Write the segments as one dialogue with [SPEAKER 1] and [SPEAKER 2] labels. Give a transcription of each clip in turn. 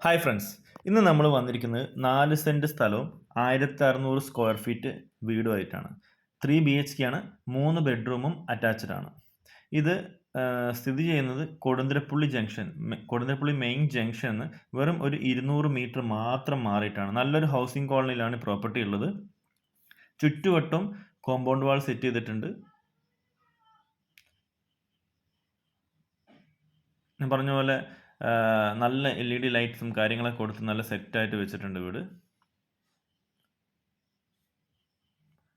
[SPEAKER 1] Hi friends, ഇന്ന് നമ്മൾ വന്നിരിക്കുന്നത് 4 സെൻറ്റ് സ്ഥലവും 1600 സ്ക്വയർ ഫീറ്റ് വീടുമായിട്ടാണ്. 3 BHK ആണ്, 3 ബെഡ്റൂമും അറ്റാച്ച്ഡ് ആണ്. ഇത് സ്ഥിതി ചെയ്യുന്നത് കൊടുന്തുരപ്പള്ളി മെയിൻ ജംഗ്ഷനിൽ നിന്ന് വെറും ഒരു 200 മീറ്റർ മാത്രം മാറിയിട്ടാണ്. നല്ലൊരു ഹൗസിംഗ് കോളനിയിലാണ് പ്രോപ്പർട്ടി ഉള്ളത്. ചുറ്റുവട്ടം കോമ്പൗണ്ട് വാൾ സെറ്റ് ചെയ്തിട്ടുണ്ട്. ഞാൻ പറഞ്ഞ പോലെ നല്ല LED ലൈറ്റ്സും കാര്യങ്ങളൊക്കെ കൊടുത്ത് നല്ല സെറ്റായിട്ട് വെച്ചിട്ടുണ്ട് വീട്.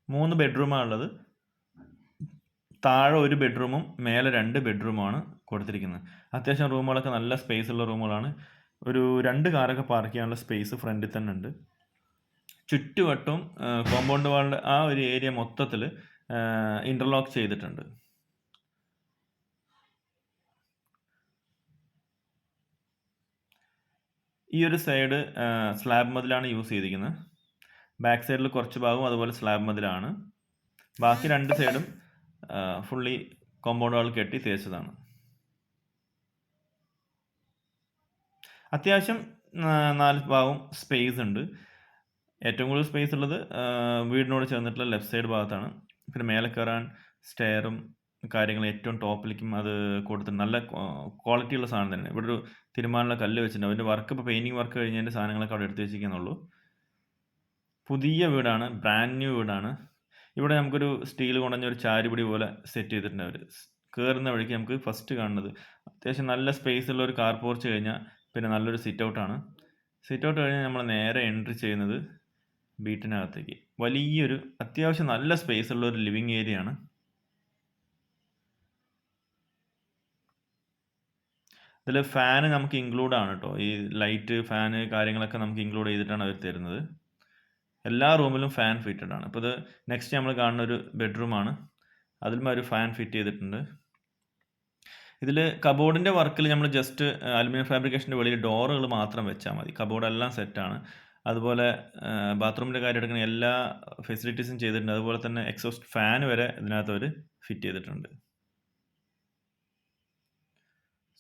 [SPEAKER 1] 3 ബെഡ്റൂമാണ് ഉള്ളത്. താഴെ 1 ബെഡ്റൂമും മേലെ 2 ബെഡ്റൂമാണ് കൊടുത്തിരിക്കുന്നത്. അത്യാവശ്യം റൂമുകളൊക്കെ നല്ല സ്പേസ് ഉള്ള റൂമുകളാണ്. ഒരു 2 കാറൊക്കെ പാർക്ക് ചെയ്യാനുള്ള സ്പേസ് ഫ്രണ്ടിൽ തന്നെ ഉണ്ട്. ചുറ്റുവട്ടവും കോമ്പൗണ്ട് വാളിൻ്റെ ആ ഒരു ഏരിയ മൊത്തത്തിൽ ഇൻ്റർലോക്ക് ചെയ്തിട്ടുണ്ട്. ഈ ഒരു സൈഡ് സ്ലാബ് മതിലാണ് യൂസ് ചെയ്തിരിക്കുന്നത്. ബാക്ക് സൈഡിൽ കുറച്ച് ഭാഗവും അതുപോലെ സ്ലാബ് മതിലാണ്. ബാക്കി 2 സൈഡും ഫുള്ളി കോമ്പൗണ്ട് വാൾ കെട്ടി തേച്ചതാണ്. അത്യാവശ്യം 4 ഭാഗവും സ്പേസ് ഉണ്ട്. ഏറ്റവും കൂടുതൽ സ്പേസ് ഉള്ളത് വീടിനോട് ചേർന്നിട്ടുള്ള ലെഫ്റ്റ് സൈഡ് ഭാഗത്താണ്. പിന്നെ മേലെ കയറാൻ സ്റ്റെയറും കാര്യങ്ങളും ഏറ്റവും ടോപ്പിലേക്കും അത് കൊടുത്തിട്ടുണ്ട്. നല്ല ക്വാളിറ്റി ഉള്ള സാധനം തന്നെ. ഇവിടെ ഒരു തിരുമാനുള്ള കല്ല് വെച്ചിട്ടുണ്ട്. അതിൻ്റെ വർക്ക് ഇപ്പോൾ പെയിൻറ്റിങ് വർക്ക് കഴിഞ്ഞതിൻ്റെ സാധനങ്ങളൊക്കെ അവിടെ എടുത്ത് വെച്ചിരിക്കുന്നുള്ളൂ. പുതിയ വീടാണ്, ബ്രാൻഡ് ന്യൂ വീടാണ്. ഇവിടെ നമുക്കൊരു സ്റ്റീൽ കൊണ്ടുവന്ന ഒരു ചാരുപടി പോലെ സെറ്റ് ചെയ്തിട്ടുണ്ട് അവർ. കയറുന്ന വഴിക്ക് നമുക്ക് ഫസ്റ്റ് കാണുന്നത് അത്യാവശ്യം നല്ല സ്പേസ് ഉള്ള ഒരു കാർ പോർച്ച് കഴിഞ്ഞാൽ പിന്നെ നല്ലൊരു സിറ്റ് ഔട്ടാണ്. സിറ്റ് ഔട്ട് കഴിഞ്ഞാൽ നമ്മൾ നേരെ എൻട്രി ചെയ്യുന്നത് വീട്ടിനകത്തേക്ക്. വലിയൊരു അത്യാവശ്യം നല്ല സ്പേസ് ഉള്ള ഒരു ലിവിങ് ഏരിയ ആണ്. ഇതിൽ ഫാന് നമുക്ക് ഇൻക്ലൂഡ് ആണ് കേട്ടോ. ഈ ലൈറ്റ്, ഫാന് കാര്യങ്ങളൊക്കെ നമുക്ക് ഇൻക്ലൂഡ് ചെയ്തിട്ടാണ് അവർ തരുന്നത്. എല്ലാ റൂമിലും ഫാൻ ഫിറ്റഡ് ആണ്. ഇപ്പോൾ ഇത് നെക്സ്റ്റ് നമ്മൾ കാണുന്ന ഒരു ബെഡ്റൂമാണ്. അതിലും ഒരു ഫാൻ ഫിറ്റ് ചെയ്തിട്ടുണ്ട്. ഇതിൽ കബോർഡിൻ്റെ വർക്കിൽ നമ്മൾ ജസ്റ്റ് അലുമിനിയം ഫാബ്രിക്കേഷൻ്റെ വെളിയിൽ ഡോറുകൾ മാത്രം വെച്ചാൽ മതി. കബോർഡ് എല്ലാം സെറ്റാണ്. അതുപോലെ ബാത്റൂമിൻ്റെ കാര്യം എടുക്കുന്ന എല്ലാ ഫെസിലിറ്റീസും ചെയ്തിട്ടുണ്ട്. അതുപോലെ തന്നെ എക്സോസ്റ്റ് ഫാൻ വരെ ഇതിനകത്ത് അവർ ഫിറ്റ് ചെയ്തിട്ടുണ്ട്.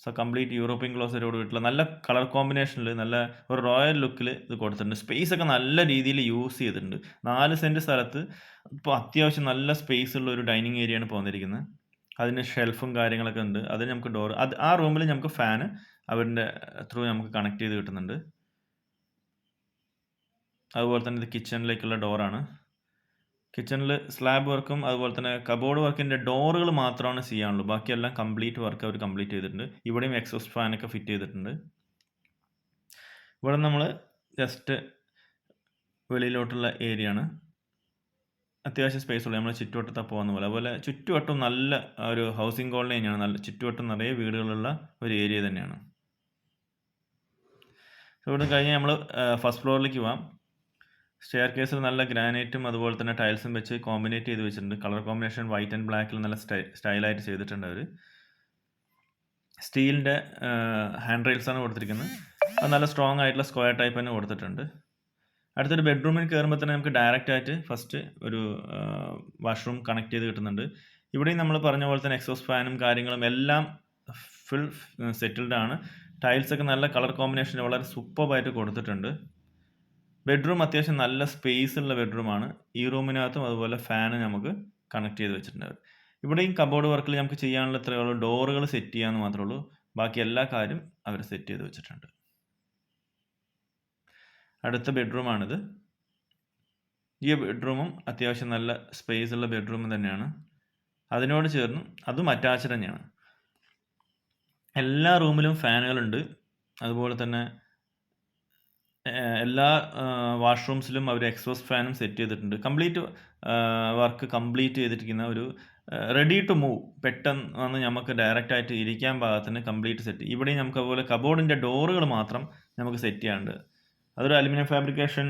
[SPEAKER 1] സോ കംപ്ലീറ്റ് യൂറോപ്യൻ ഗ്ലോസറിയോട് കൂടിയിട്ടുള്ള നല്ല കളർ കോമ്പിനേഷനിൽ നല്ല ഒരു റോയൽ ലുക്കിൽ ഇത് കൊടുത്തിട്ടുണ്ട്. സ്പേസ് ഒക്കെ നല്ല രീതിയിൽ യൂസ് ചെയ്തിട്ടുണ്ട്. 4 സെൻറ്റ് സ്ഥലത്ത് ഇപ്പോൾ അത്യാവശ്യം നല്ല സ്പേസ് ഉള്ള ഒരു ഡൈനിങ് ഏരിയയാണ് പോന്നിരിക്കുന്നത്. അതിന് ഷെൽഫും കാര്യങ്ങളൊക്കെ ഉണ്ട്. അതിന് നമുക്ക് ഡോർ ആ റൂമിൽ നമുക്ക് ഫാന് അവരുടെ ത്രൂ നമുക്ക് കണക്ട് ചെയ്ത് കിട്ടുന്നുണ്ട്. അതുപോലെ തന്നെ ഇത് കിച്ചണിലേക്കുള്ള ഡോറാണ്. കിച്ചണിൽ സ്ലാബ് വർക്കും അതുപോലെ തന്നെ കബോർഡ് വർക്കിൻ്റെ ഡോറുകൾ മാത്രമാണ് ചെയ്യാനുള്ളൂ. ബാക്കിയെല്ലാം കംപ്ലീറ്റ് വർക്ക് അവർ കംപ്ലീറ്റ് ചെയ്തിട്ടുണ്ട്. ഇവിടെയും എക്സോസ്റ്റ് ഫാനൊക്കെ ഫിറ്റ് ചെയ്തിട്ടുണ്ട്. ഇവിടെ നമ്മൾ ജസ്റ്റ് വെളിയിലോട്ടുള്ള ഏരിയ ആണ്. അത്യാവശ്യം സ്പേസ് ഉള്ളത് നമ്മൾ ചുറ്റുവട്ടത്താണ് പോകുന്ന പോലെ. അതുപോലെ ചുറ്റുവട്ടം നല്ല ഒരു ഹൗസിംഗ് കോളനി തന്നെയാണ്. നല്ല ചുറ്റുവട്ടം നിറയെ വീടുകളുള്ള ഒരു ഏരിയ തന്നെയാണ്. ഇവിടെ കഴിഞ്ഞ് നമ്മൾ ഫസ്റ്റ് ഫ്ലോറിലേക്ക് പോകാം. സ്റ്റെയർ കേസിൽ നല്ല ഗ്രാനൈറ്റും അതുപോലെ തന്നെ ടൈൽസും വെച്ച് കോമ്പിനേറ്റ് ചെയ്ത് വെച്ചിട്ടുണ്ട്. കളർ കോമ്പിനേഷൻ വൈറ്റ് ആൻഡ് ബ്ലാക്കിൽ നല്ല സ്റ്റൈലായിട്ട് ചെയ്തിട്ടുണ്ട് അവർ. സ്റ്റീലിൻ്റെ ഹാൻഡ് റെയിൽസാണ് കൊടുത്തിരിക്കുന്നത്. അത് നല്ല സ്ട്രോങ് ആയിട്ടുള്ള സ്ക്വയർ ടൈപ്പ് തന്നെ കൊടുത്തിട്ടുണ്ട്. അടുത്തൊരു ബെഡ്റൂമിൽ കയറുമ്പോൾ തന്നെ നമുക്ക് ഡയറക്റ്റ് ആയിട്ട് ഫസ്റ്റ് ഒരു വാഷ്റൂം കണക്ട് ചെയ്ത് കിട്ടുന്നുണ്ട്. ഇവിടെയും നമ്മൾ പറഞ്ഞ പോലെ തന്നെ എക്സോസ്റ്റ് ഫാനും കാര്യങ്ങളും എല്ലാം ഫുൾ സെറ്റിൽഡ് ആണ്. ടൈൽസൊക്കെ നല്ല കളർ കോമ്പിനേഷൻ വളരെ സൂപ്പർബായിട്ട് കൊടുത്തിട്ടുണ്ട്. ബെഡ്റൂം അത്യാവശ്യം നല്ല സ്പേസ് ഉള്ള ബെഡ്റൂമാണ്. ഈ റൂമിനകത്തും അതുപോലെ ഫാന് നമുക്ക് കണക്ട് ചെയ്ത് വെച്ചിട്ടുണ്ട്. ഇവിടെയും കബോർഡ് വർക്കിൽ നമുക്ക് ചെയ്യാനുള്ള ഇത്രയേ ഉള്ളൂ. ഡോറുകൾ സെറ്റ് ചെയ്യാമെന്ന് മാത്രമേ ഉള്ളൂ. ബാക്കി എല്ലാ കാര്യം അവർ സെറ്റ് ചെയ്ത് വെച്ചിട്ടുണ്ട്. അടുത്ത ബെഡ്റൂമാണിത്. ഈ ബെഡ്റൂമും അത്യാവശ്യം നല്ല സ്പേസ് ഉള്ള ബെഡ്റൂം തന്നെയാണ്. അതിനോട് ചേർന്ന് അതും അറ്റാച്ച്ഡ് തന്നെയാണ്. എല്ലാ റൂമിലും ഫാനുകളുണ്ട്. അതുപോലെ തന്നെ എല്ലാ വാഷ്റൂംസിലും അവർ എക്സോസ്റ്റ് ഫാനും സെറ്റ് ചെയ്തിട്ടുണ്ട്. കംപ്ലീറ്റ് വർക്ക് കംപ്ലീറ്റ് ചെയ്തിരിക്കുന്ന ഒരു റെഡി ടു മൂവ്, പെട്ടെന്ന് നമുക്ക് ഡയറക്റ്റ് ആയിട്ട് ഇരിക്കാൻ പാകത്തിന് കംപ്ലീറ്റ് സെറ്റ്. ഇവിടെയും നമുക്ക് അതുപോലെ കബോർഡിൻ്റെ ഡോറുകൾ മാത്രം നമുക്ക് സെറ്റ് ചെയ്യാനുണ്ട്. അതൊരു അലുമിനിയം ഫാബ്രിക്കേഷൻ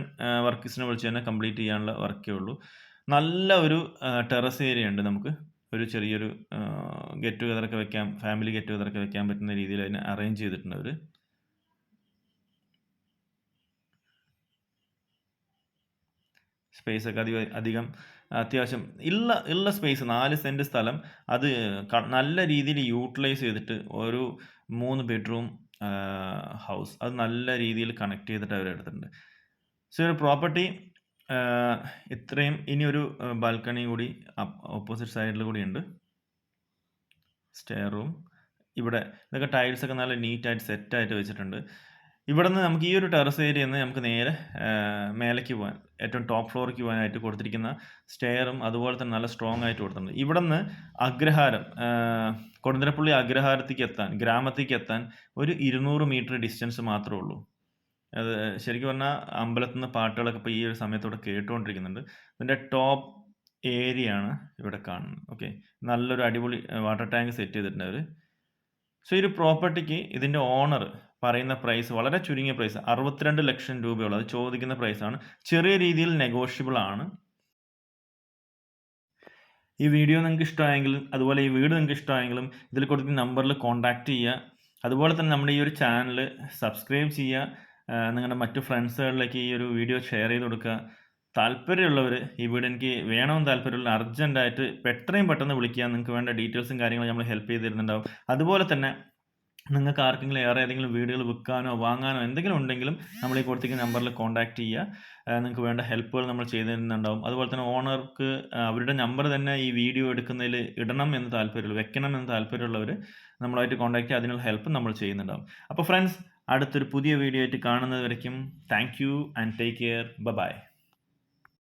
[SPEAKER 1] വർക്കേഴ്സിനെ വിളിച്ച് തന്നെ കംപ്ലീറ്റ് ചെയ്യാനുള്ള വർക്കേ ഉള്ളൂ. നല്ല ഒരു ടെറസ് ഏരിയ ഉണ്ട്. നമുക്ക് ഒരു ചെറിയൊരു ഗെറ്റ് ടുഗദറൊക്കെ വെക്കാം, ഫാമിലി ഗെറ്റ് ടുഗദറൊക്കെ വെക്കാൻ പറ്റുന്ന രീതിയിൽ അതിനെ അറേഞ്ച് ചെയ്തിട്ടുണ്ട് അവർ. സ്പേസൊക്കെ അധികം അത്യാവശ്യം ഉള്ള സ്പേസ് 4 സെൻറ്റ് സ്ഥലം അത് നല്ല രീതിയിൽ യൂട്ടിലൈസ് ചെയ്തിട്ട് ഒരു 3 ബെഡ്റൂം ഹൗസ്. അത് നല്ല രീതിയിൽ കണക്ട് ചെയ്തിട്ട് അവരെടുത്തിട്ടുണ്ട്. സോ ഒരു പ്രോപ്പർട്ടി ഇത്രയും ഇനിയൊരു ബാൽക്കണി കൂടി ഓപ്പോസിറ്റ് സൈഡിൽ കൂടിയുണ്ട്. Stair room. ഇവിടെ ഇതൊക്കെ ടൈൽസൊക്കെ നല്ല നീറ്റായിട്ട് സെറ്റായിട്ട് വെച്ചിട്ടുണ്ട്. ഇവിടുന്ന് നമുക്ക് ഈ ഒരു ടെറസ് ഏരിയയിൽ നിന്ന് നമുക്ക് നേരെ മേലേക്ക് പോകാൻ ഏറ്റവും ടോപ്പ് ഫ്ലോറിലേക്ക് പോകാനായിട്ട് കൊടുത്തിരിക്കുന്ന സ്റ്റെയറും അതുപോലെ തന്നെ നല്ല സ്ട്രോങ് ആയിട്ട് കൊടുത്തിട്ടുണ്ട്. ഇവിടുന്ന് അഗ്രഹാരം കൊടുന്തരപ്പള്ളി അഗ്രഹാരത്തേക്ക് എത്താൻ, ഗ്രാമത്തേക്ക് എത്താൻ ഒരു 200 മീറ്റർ ഡിസ്റ്റൻസ് മാത്രമേ ഉള്ളൂ. അത് ശരിക്കും പറഞ്ഞാൽ അമ്പലത്തിൽ നിന്ന് പാട്ടുകളൊക്കെ ഇപ്പോൾ ഈ ഒരു സമയത്തോടെ കേട്ടുകൊണ്ടിരിക്കുന്നുണ്ട്. ഇതിൻ്റെ ടോപ്പ് ഏരിയ ആണ് ഇവിടെ കാണുന്നത്. ഓക്കെ, നല്ലൊരു അടിപൊളി വാട്ടർ ടാങ്ക് സെറ്റ് ചെയ്തിട്ടുണ്ട് അവർ. സോ ഈ ഒരു പ്രോപ്പർട്ടിക്ക് ഇതിൻ്റെ ഓണർ പറയുന്ന പ്രൈസ് വളരെ ചുരുങ്ങിയ പ്രൈസ്, 62 ലക്ഷം രൂപയോളം. അത് ചോദിക്കുന്ന പ്രൈസാണ്. ചെറിയ രീതിയിൽ നെഗോഷ്യബിൾ ആണ്. ഈ വീഡിയോ നിങ്ങൾക്ക് ഇഷ്ടമായെങ്കിലും അതുപോലെ ഈ വീട് നിങ്ങൾക്ക് ഇഷ്ടമായെങ്കിലും ഇതിൽ കൊടുക്കുന്ന നമ്പറിൽ കോൺടാക്റ്റ് ചെയ്യുക. അതുപോലെ തന്നെ നമ്മുടെ ഈ ഒരു ചാനൽ സബ്സ്ക്രൈബ് ചെയ്യുക. നിങ്ങളുടെ മറ്റു ഫ്രണ്ട്സുകളിലേക്ക് ഈ ഒരു വീഡിയോ ഷെയർ ചെയ്ത് കൊടുക്കുക. താല്പര്യമുള്ളവർ, ഈ വീട് എനിക്ക് വേണമെന്ന് താല്പര്യമുള്ള അർജൻറ്റായിട്ട് എത്രയും പെട്ടെന്ന് വിളിക്കുക. നിങ്ങൾക്ക് വേണ്ട ഡീറ്റെയിൽസും കാര്യങ്ങളും നമ്മൾ ഹെൽപ്പ് ചെയ്ത് തരുന്നുണ്ടാവും. അതുപോലെ തന്നെ നിങ്ങൾക്ക് ആർക്കെങ്കിലും ഏതെങ്കിലും വീടുകൾ വിൽക്കാനോ വാങ്ങാനോ എന്തെങ്കിലും ഉണ്ടെങ്കിലും നമ്മൾ ഈ കൊടുത്തിരിക്കുന്ന നമ്പറിൽ കോൺടാക്റ്റ് ചെയ്യുക. നിങ്ങൾക്ക് വേണ്ട ഹെൽപ്പുകൾ നമ്മൾ ചെയ്തു തരുന്നുണ്ടാവും. അതുപോലെ തന്നെ ഓണർക്ക് അവരുടെ നമ്പർ തന്നെ ഈ വീഡിയോ എടുക്കുന്നതിൽ ഇടണം എന്ന് താല്പര്യമുള്ളൂ, വെക്കണം എന്ന് താല്പര്യമുള്ളവർ നമ്മളായിട്ട് കോൺടാക്റ്റ് ചെയ്യുക. അതിനുള്ള ഹെൽപ്പ് നമ്മൾ ചെയ്യുന്നുണ്ടാവും. അപ്പോൾ ഫ്രണ്ട്സ്, അടുത്തൊരു പുതിയ വീഡിയോ ആയിട്ട് കാണുന്നത് വരയ്ക്കും thank you and take care. By.